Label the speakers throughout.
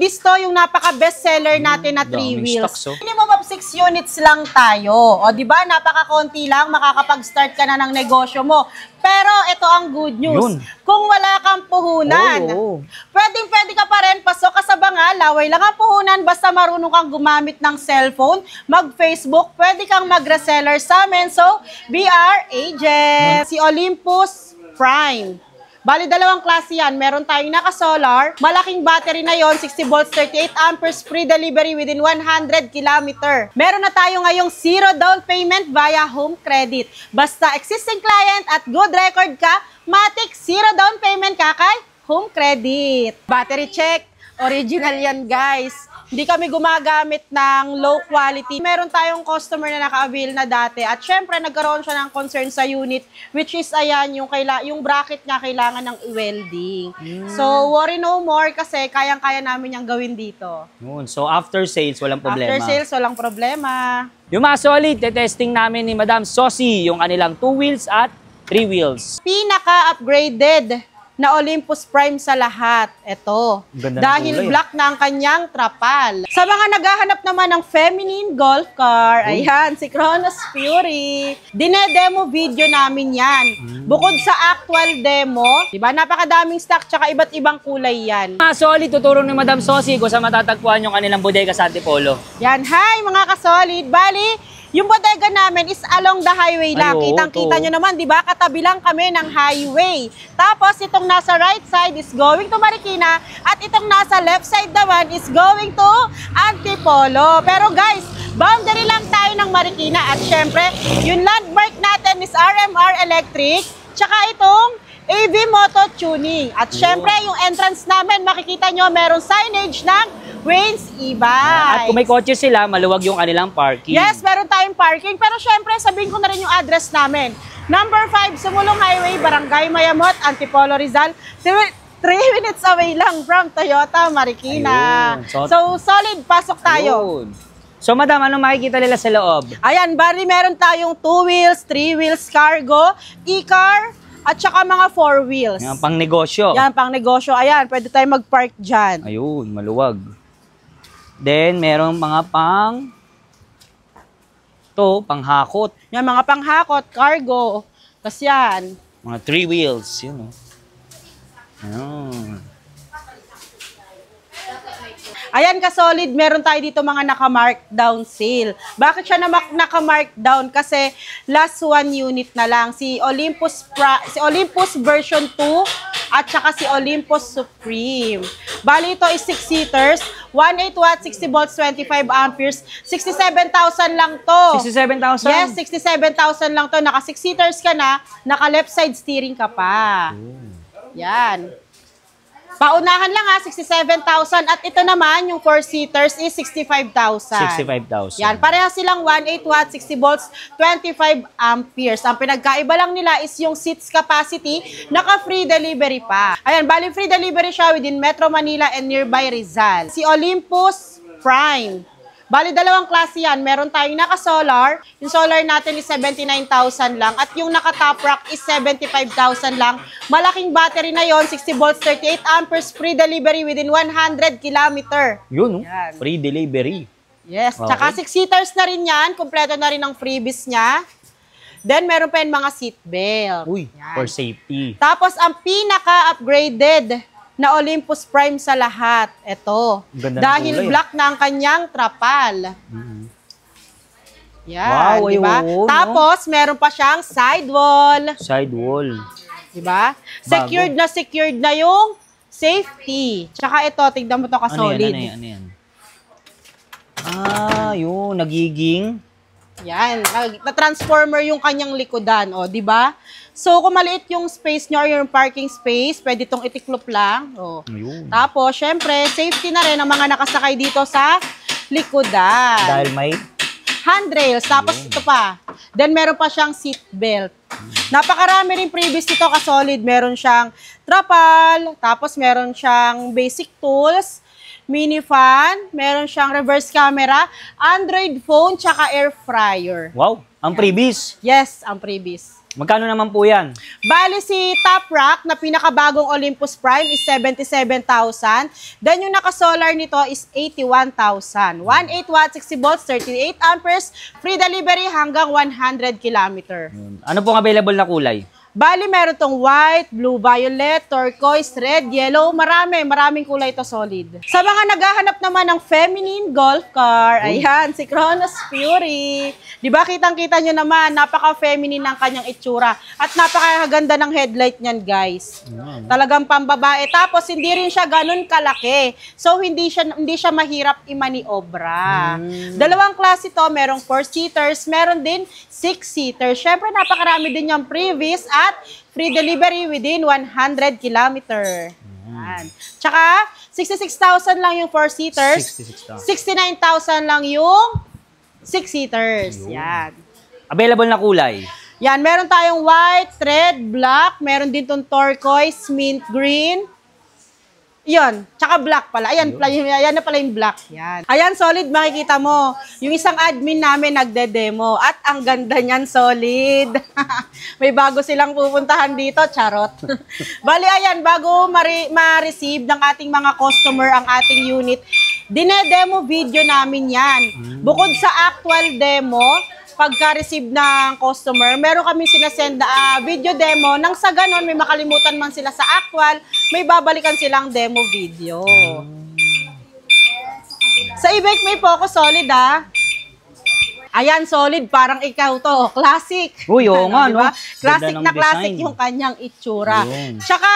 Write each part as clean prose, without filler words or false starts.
Speaker 1: freebies to, yung napaka-bestseller natin na 3 wheels.
Speaker 2: Stocks, oh.
Speaker 1: Minimum of 6 units lang tayo. O, di ba? Napaka-konti lang, makakapag-start ka na ng negosyo mo. Pero ito ang good news. Kung wala kang puhunan, pwedeng-pwede ka pa rin pasok ka sa bangal, laway lang ang puhunan, basta marunong kang gumamit ng cellphone, mag-Facebook, pwede kang mag-reseller sa amin. So, be our agent. Si Olympus Prime. Bali, dalawang klase yan. Meron tayong naka-solar. Malaking battery na yon, 60 volts, 38 amperes, free delivery within 100 km. Meron na tayo ngayong zero down payment via home credit. Basta existing client at good record ka, matik zero down payment ka kay home credit. Battery check. Original yan, guys. Hindi kami gumagamit ng low quality. Meron tayong customer na naka-avail na dati at syempre nagkaroon siya ng concern sa unit, which is ayan, yung bracket niya kailangan ng welding. So worry no more kasi kayang-kaya namin yung gawin dito.
Speaker 2: So after sales, walang problema.
Speaker 1: After sales, walang problema.
Speaker 2: Yung mga solid, testing namin ni Madam Sosi yung kanilang 2 wheels at 3 wheels.
Speaker 1: Pinaka-upgraded na Olympus Prime sa lahat. Ito. Dahil black na ang kanyang trapal. Sa mga naghahanap naman ng feminine golf car, ayan, si Kronos Fury. Dine-demo video namin yan. Bukod sa actual demo, diba, napakadaming stock tsaka iba't ibang kulay yan.
Speaker 2: Mga solid, tuturo ni Madam Sosi kung saan matatagpuan yung kanilang bodega sa Antipolo.
Speaker 1: Yan, hi mga kasolid. Bali, yung bodega namin is along the highway lang. Kitang-kita nyo naman, di ba? Katabi lang kami ng highway. Tapos, itong nasa right side is going to Marikina at itong nasa left side naman is going to Antipolo. Pero guys, boundary lang tayo ng Marikina at syempre, yung landmark natin is RMR Electric, tsaka itong AV Moto Tuning. At syempre, yung entrance namin, makikita nyo, meron signage ng Wayne's e-bike.
Speaker 2: At kung may kotse sila, maluwag yung kanilang parking.
Speaker 1: Yes, meron tayong parking. Pero syempre, sabihin ko na rin yung address namin. Number 5, Sumulong Highway, Barangay Mayamot, Antipolo, Rizal. 3 minutes away lang from Toyota, Marikina. So, solid, pasok tayo.
Speaker 2: So, Madam, anong makikita nila sa loob?
Speaker 1: Ayan, bali meron tayong 2 wheels, 3 wheels cargo, e-car, at saka mga 4 wheels.
Speaker 2: Yan, pang negosyo.
Speaker 1: Yan, pang negosyo. Ayan, pwede tayo mag-park dyan.
Speaker 2: Ayun, maluwag. Then, merong mga panghakot.
Speaker 1: Yan, mga panghakot, cargo. Tapos yan.
Speaker 2: Mga 3 wheels, yun o. Ayun.
Speaker 1: Ayan ka-solid, meron tayo dito mga naka-markdown sale. Bakit siya naka-markdown? Kasi last 1 unit na lang. Si Olympus version 2 at saka si Olympus Supreme. Bali ito is 6-seaters, 1.8 watt, 60 volts, 25 amperes. 67,000 lang to.
Speaker 2: 67,000?
Speaker 1: Yes, 67,000 lang to. Naka 6-seaters ka na, naka left side steering ka pa. Yan. Paunahan lang ha, 67,000. At ito naman, yung 4-seaters is 65,000.
Speaker 2: 65,000.
Speaker 1: Yan, pareha silang 1.8 watt, 60 volts, 25 amperes. Ang pinagkaiba lang nila is yung seats capacity, naka-free delivery pa. Ayan, bali free delivery siya within Metro Manila and nearby Rizal. Si Olympus Prime. Bali, dalawang klase yan. Meron tayong naka-solar. Yung solar natin is 79,000 lang. At yung naka-top rock is 75,000 lang. Malaking battery na yon, 60 volts, 38 amperes, free delivery within 100 km.
Speaker 2: Yun, free delivery.
Speaker 1: Yes. Okay. Tsaka 6-seaters na rin yan. Kompleto na rin ang freebies niya. Then, meron pa yung mga seatbelt.
Speaker 2: Uy, yan, for safety.
Speaker 1: Tapos, ang pinaka-upgraded na Olympus Prime sa lahat. Ito. Dahil black na ang kanyang trapal. Yan,
Speaker 2: wow,
Speaker 1: diba? Tapos, meron pa siyang sidewall.
Speaker 2: Sidewall.
Speaker 1: Diba? Secured na yung safety. Tsaka ito, tignan mo to ka-solid.
Speaker 2: Ano yan? Ah, yun, nagiging.
Speaker 1: Yan, na-transformer yung kanyang likodan, o, diba? So, kung maliit yung space nyo or yung parking space, pwede itong itiklop lang. O. Tapos, syempre, safety na rin ang mga nakasakay dito sa likodan.
Speaker 2: Dahil may
Speaker 1: handrails. Tapos, ito pa. Then, meron pa siyang seat belt. Napakarami rin previous dito ka-solid. Meron siyang trapal, tapos meron siyang basic tools, mini fan, meron siyang reverse camera, Android phone, tsaka air fryer.
Speaker 2: Wow, ang previous.
Speaker 1: Yes, ang previous.
Speaker 2: Magkano naman po yan?
Speaker 1: Bali si Top Rock na pinakabagong Olympus Prime is 77,000. Then yung naka-solar nito is 81,000. 1.8 watt, 60 volts, 38 amperes, free delivery hanggang 100 kilometer.
Speaker 2: Ano pong available na kulay?
Speaker 1: Bali, meron tong white, blue, violet, turquoise, red, yellow. Maraming kulay ito, solid. Sa mga naghahanap naman ng feminine golf car, ayan, si Chronos Fury. Di ba, kitang-kita nyo naman, napaka-feminine ng kanyang itsura. At napakaganda ng headlight niyan, guys. Talagang pambabae. Tapos, hindi rin siya ganun kalaki. So, hindi siya mahirap imaniobra. Dalawang klase ito, merong 4-seaters, meron din 6-seaters. Syempre, napakarami din yung previous at free delivery within 100 kilometer. Tsaka, 66,000 lang yung 4-seaters. 69,000 lang yung 6-seaters. Yan.
Speaker 2: Available na kulay?
Speaker 1: Yan, meron tayong white, red, black. Meron din tong turquoise, mint green. Yan, tsaka black pala. Ayan na pala yung black. Yan. Ayan, solid, makikita mo. Yung isang admin namin nagde-demo. At ang ganda niyan, solid. May bago silang pupuntahan dito, charot. Bali, ayan, bago ma-receive ng ating mga customer ang ating unit, dine-demo video namin yan. Bukod sa actual demo, pagka-receive ng customer, meron kami sinasend na video demo nang sa ganon may makalimutan man sila sa actual, may babalikan silang demo video. Sa e-bike may Poco solid Ayan, solid. Parang ikaw to. Classic.
Speaker 2: Uy, oo nga,
Speaker 1: diba?
Speaker 2: no?
Speaker 1: Classic na classic
Speaker 2: design.
Speaker 1: yung kanyang itsura.
Speaker 2: Yun.
Speaker 1: Tsaka,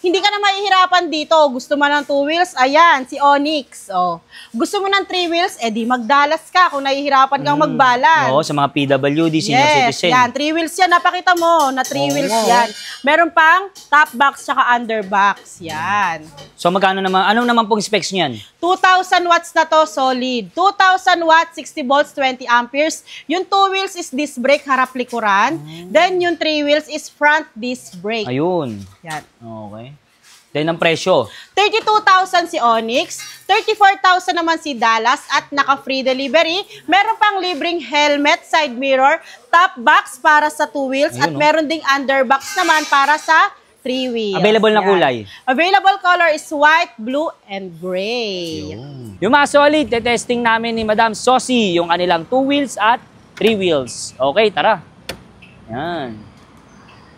Speaker 1: hindi ka na mahihirapan dito. Gusto mo ng 2 wheels? Ayan, si Onyx. Oh. Gusto mo ng 3 wheels? Eh di magdalas ka kung nahihirapan kang magbalan.
Speaker 2: Oo, sa mga PWD, senior citizen.
Speaker 1: Yan. 3 wheels yan. Napakita mo na 3 wheels yan. Meron pang top box tsaka under box. Yan.
Speaker 2: So magkano naman, anong naman pong specs niyan?
Speaker 1: 2,000 watts na to, solid. 2,000 watts, 60 volts, 20 amperes. Yung 2 wheels is disc brake, harap likuran. Then yung 3 wheels is front disc brake.
Speaker 2: Ayun.
Speaker 1: Yan.
Speaker 2: Okay. Then ang presyo?
Speaker 1: 32,000 si Onyx, 34,000 naman si Dallas at naka-free delivery. Meron pang libreng helmet, side mirror, top box para sa 2 wheels.
Speaker 2: Ayun,
Speaker 1: at meron ding underbox naman para sa 3 wheels.
Speaker 2: Available na kulay?
Speaker 1: Available color is white, blue, and gray.
Speaker 2: Yung mga solid, testing namin ni Madam Sosi yung kanilang 2 wheels at 3 wheels. Okay, tara. Yan.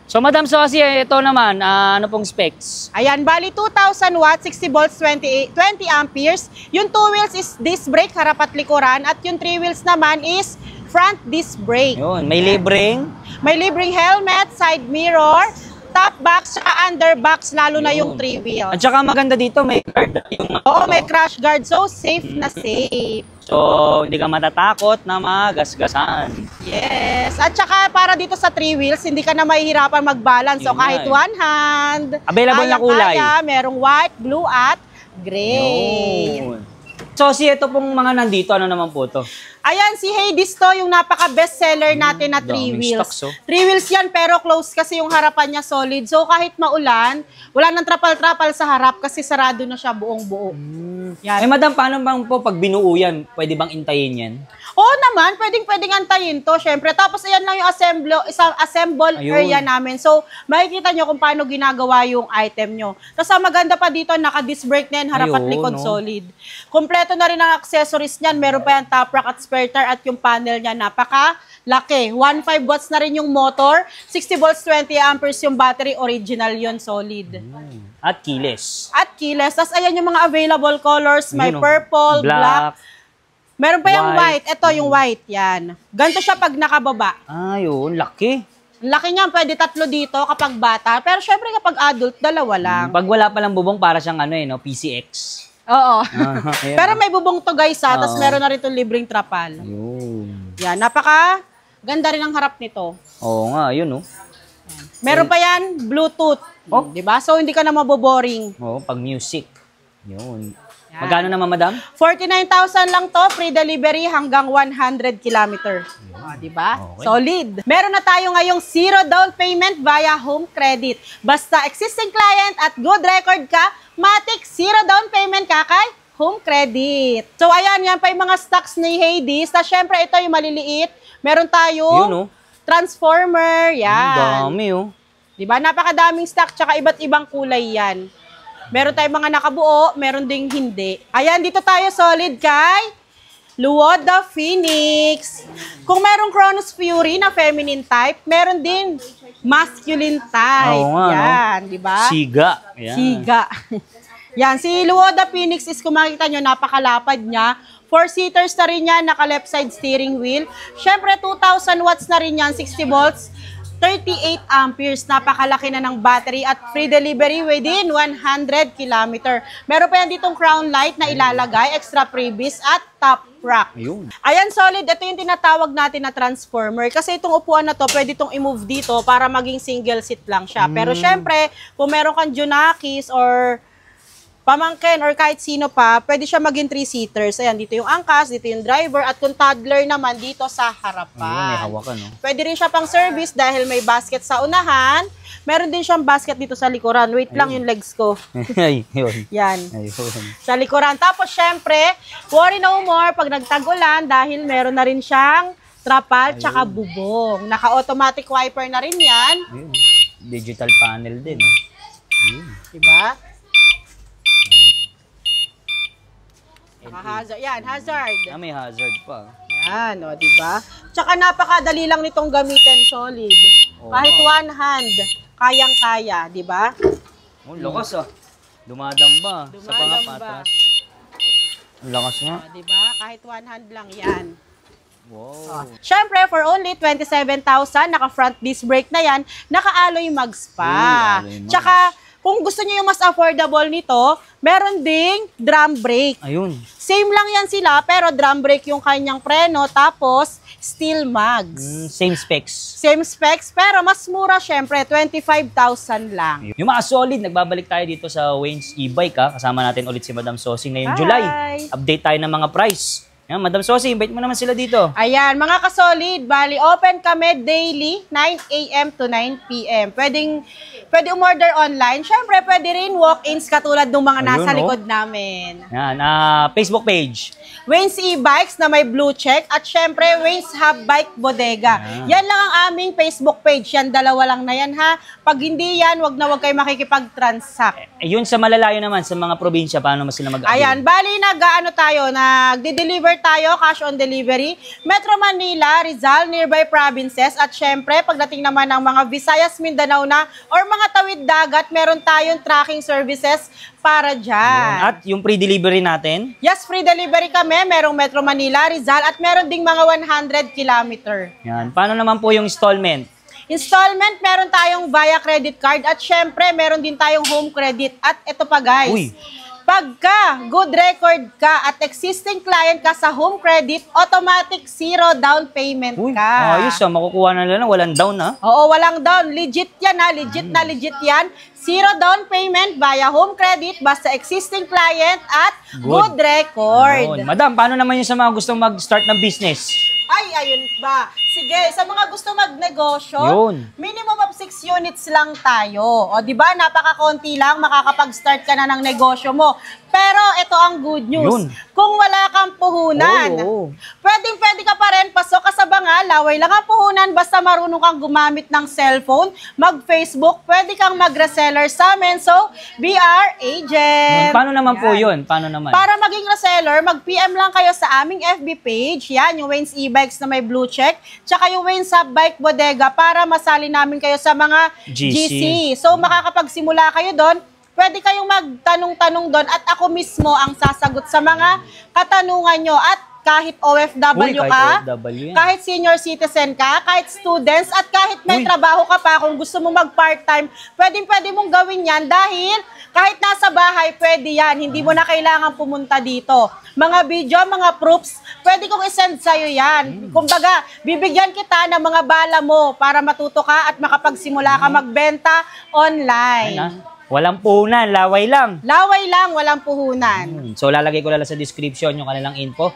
Speaker 2: So Madam Sosi, ito naman, ano pong specs?
Speaker 1: Ayan, bali 2,000 watts, 60 volts, 20 amperes. Yung 2 wheels is disc brake, harap at likuran. At yung 3 wheels naman is front disc brake.
Speaker 2: Yun, may libreng?
Speaker 1: May libreng helmet, side mirror, top box, saka under box, lalo na yung 3 wheels.
Speaker 2: At saka maganda dito, may guard.
Speaker 1: Oo, may crash guard. So, safe na safe.
Speaker 2: So, hindi ka matatakot na magasgasan.
Speaker 1: Yes. At saka para dito sa 3 wheels, hindi ka na mahihirapan mag-balance. So,
Speaker 2: Yun
Speaker 1: kahit
Speaker 2: nga,
Speaker 1: one hand.
Speaker 2: Available na kulay?
Speaker 1: Merong white, blue, at gray.
Speaker 2: Yun. So, ito pong mga nandito, ano naman po to?
Speaker 1: Ayan, si Hades to, yung napaka-best seller natin na 3
Speaker 2: daming
Speaker 1: wheels.
Speaker 2: stocks, oh.
Speaker 1: 3 wheels yan, pero close kasi yung harapan niya solid. So, kahit maulan, wala nang trapal-trapal sa harap kasi sarado na siya buong-buo. Yan.
Speaker 2: Eh, madam, paano bang po pag binuo yan, pwede bang intayin yan?
Speaker 1: Oo naman, pwedeng antayin to, syempre. Tapos, ayan lang yung assemble
Speaker 2: Ayun.
Speaker 1: area namin. So, makikita nyo kung paano ginagawa yung item nyo. Tapos, ang maganda pa dito, naka-disc brake na yan, harap at
Speaker 2: Ayun,
Speaker 1: likod
Speaker 2: no?
Speaker 1: solid. Kompleto na rin ang accessories niyan. Meron pa yung top rack at spare tire at yung panel niya, napaka-laki. 1.5 watts na rin yung motor, 60 volts, 20 amperes yung battery, original yon solid.
Speaker 2: At keyless.
Speaker 1: At keyless. Tapos, ayan yung mga available colors. May
Speaker 2: Ayun, oh.
Speaker 1: purple, black. Meron pa yung
Speaker 2: White.
Speaker 1: white. Ito yung white, yan. Ganito siya pag nakababa.
Speaker 2: Ayun, laki.
Speaker 1: Ang laki niya, pwede 3 dito kapag bata. Pero syempre kapag adult, 2 lang.
Speaker 2: Pag wala palang bubong, para siyang PCX.
Speaker 1: Oo.
Speaker 2: Ayan.
Speaker 1: Pero may bubong to guys ha, tapos
Speaker 2: Oo.
Speaker 1: meron na rin itong libreng trapal.
Speaker 2: Ayun.
Speaker 1: Yan, napaka ganda rin ang harap nito.
Speaker 2: Oo nga, yun, oh.
Speaker 1: Meron pa yan, Bluetooth.
Speaker 2: Oh.
Speaker 1: Diba? So hindi ka na maboboring.
Speaker 2: Oo, pag music. Yun.
Speaker 1: Yan.
Speaker 2: Magkano naman, madam?
Speaker 1: 49,000 lang to, free delivery hanggang 100 kilometer. Diba?
Speaker 2: Okay.
Speaker 1: Solid. Meron na tayo ngayong 0 down payment via home credit. Basta existing client at good record ka, matik 0 down payment ka kay home credit. So ayan, yan pa yung mga stocks ni Hades. Tapos syempre ito yung maliliit. Meron tayong
Speaker 2: Yun, oh.
Speaker 1: transformer,
Speaker 2: Ang
Speaker 1: yan.
Speaker 2: dami, oh.
Speaker 1: Diba? Napakadaming stock, tsaka iba't ibang kulay yan. Meron tayong mga nakabuo, meron ding hindi. Ayan, dito tayo solid kay Luod the Phoenix. Kung merong Chronos Fury na feminine type, meron din masculine type.
Speaker 2: Oo nga,
Speaker 1: yan, di ba?
Speaker 2: Siga. Yan.
Speaker 1: Siga. Yan, si Luod the Phoenix is kung makikita nyo, napakalapad niya. 4-seaters na rin yan, naka left side steering wheel. Siyempre, 2,000 watts na rin yan, 60 volts. 38 amperes, napakalaki na ng battery at free delivery within 100 km. Meron pa yan ditong crown light na ilalagay, extra freebies at top rack.
Speaker 2: Ayun.
Speaker 1: Ayan, solid. Ito yung tinatawag natin na transformer. Kasi itong upuan na to, pwede itong i-move dito para maging single seat lang siya. Pero syempre, kung meron kang junakis or pamangkin or kahit sino pa, pwede siya maging 3-seaters. Ayan, dito yung angkas, dito yung driver, at kung toddler naman, dito sa harapan.
Speaker 2: Ayun, may hawakan, no?
Speaker 1: Pwede rin siya pang service dahil may basket sa unahan. Meron din siyang basket dito sa likuran. Wait lang yung legs ko.
Speaker 2: Ayun.
Speaker 1: Yan.
Speaker 2: Ayun.
Speaker 1: Sa likuran. Tapos, syempre, worry no more pag nagtag-ulan dahil meron na rin siyang trapal tsaka bubong. Naka-automatic wiper na rin yan.
Speaker 2: Ayun. Digital panel din, no? Ayun.
Speaker 1: Diba? Naka-hazard. Yan, hazard.
Speaker 2: Ah, may hazard pa.
Speaker 1: Yan, o, diba? Tsaka napakadali lang nitong gamitin, solid.
Speaker 2: Oo.
Speaker 1: Kahit one hand, kayang-kaya, diba?
Speaker 2: Oh, lakas, ah. Dumadamba. Sa
Speaker 1: Dumadamba.
Speaker 2: pangapat. Ang lakas nga.
Speaker 1: O, diba? Kahit one hand lang yan.
Speaker 2: Wow.
Speaker 1: Siyempre, for only 27,000, naka-front disc brake na yan, naka-alloy mags pa.
Speaker 2: Alloy mags.
Speaker 1: Tsaka, kung gusto niyo yung mas affordable nito, meron ding drum brake.
Speaker 2: Ayun.
Speaker 1: Same lang yan sila, pero drum brake yung kanyang preno, tapos steel mags.
Speaker 2: Same specs.
Speaker 1: Same specs, pero mas mura syempre, 25,000 lang.
Speaker 2: Yung mga solid, nagbabalik tayo dito sa Wayne's e-bike, ha. Kasama natin ulit si Madam Sosi ngayong
Speaker 1: Hi!
Speaker 2: July. Update tayo ng mga price. Yan, Madam Sosi, invite mo naman sila dito.
Speaker 1: Ayan, mga kasolid, bali, open kami daily, 9 a.m. to 9 p.m. Pwede umorder online. Syempre, pwede rin walk-ins katulad ng mga nasa
Speaker 2: Ayun,
Speaker 1: likod namin.
Speaker 2: Yan, Facebook page.
Speaker 1: Wayne's e-bikes na may blue check at syempre Wayne's Hub Bike Bodega. Yan lang ang aming Facebook page. Yan, dalawa lang na yan ha. Pag hindi yan, wag na wag kayo makikipag-transact.
Speaker 2: Yun sa malalayo naman, sa mga probinsya, paano mo sila mag-avail?
Speaker 1: Ayan, bali nagde-deliver tayo, cash on delivery. Metro Manila, Rizal, nearby provinces at syempre pagdating naman ng mga Visayas, Mindanao na or mga tawid dagat, meron tayong tracking services para dyan.
Speaker 2: At yung pre-delivery natin?
Speaker 1: Yes, free delivery kami. Merong Metro Manila, Rizal at meron ding mga 100 kilometer.
Speaker 2: Yan. Paano naman po yung installment?
Speaker 1: Installment, meron tayong via credit card at syempre meron din tayong home credit. At ito pa guys,
Speaker 2: Uy.
Speaker 1: pagka good record ka at existing client ka sa home credit, automatic zero down payment
Speaker 2: Uy,
Speaker 1: ka.
Speaker 2: ayos, makukuha na lang, walang down, ha?
Speaker 1: Oo, walang down. Legit yan ha. Legit na legit yan. Zero down payment via home credit basta existing client at good record.
Speaker 2: Yun. Madam, paano naman yung sa mga gustong mag-start ng business?
Speaker 1: Ay, ayun ba? Sige, sa mga gusto magnegosyo,
Speaker 2: Yun.
Speaker 1: minimum of 6 units lang tayo. O, di ba? Napaka-konti lang, makakapag-start ka na ng negosyo mo. Pero ito ang good news.
Speaker 2: Yun.
Speaker 1: Kung wala kang puhunan,
Speaker 2: Oo.
Speaker 1: pwede ka pa rin, pasok ka sa bangal, laway lang ang puhunan, basta marunong kang gumamit ng cellphone, mag-Facebook, pwede kang mag-reseller sa amin. So, be our agent.
Speaker 2: Paano naman po
Speaker 1: Yan.
Speaker 2: yun? Paano naman?
Speaker 1: Para maging reseller, mag-PM lang kayo sa aming FB page. Yan, yung Wayne's e-bikes na may blue check. Tsaka yung Wayne's Hub Bike Bodega para masali namin kayo sa mga GC. So, makakapagsimula kayo doon. Pwede kayong magtanong-tanong doon at ako mismo ang sasagot sa mga katanungan nyo. At kahit OFW
Speaker 2: Uy,
Speaker 1: ka,
Speaker 2: kahit OFW yan.
Speaker 1: kahit senior citizen ka, kahit students, at kahit may
Speaker 2: Uy.
Speaker 1: trabaho ka pa, kung gusto mo mag-part-time, pwede mong gawin yan dahil kahit nasa bahay, pwede yan. Hindi mo na kailangan pumunta dito. Mga video, mga proofs, pwede kong isend sa'yo yan. Kumbaga, bibigyan kita ng mga bala mo para matuto ka at makapagsimula ka magbenta online.
Speaker 2: Ayun, ha? Walang puhunan, laway lang.
Speaker 1: Laway lang, walang puhunan.
Speaker 2: So, lalagay ko lang sa description yung kanilang info.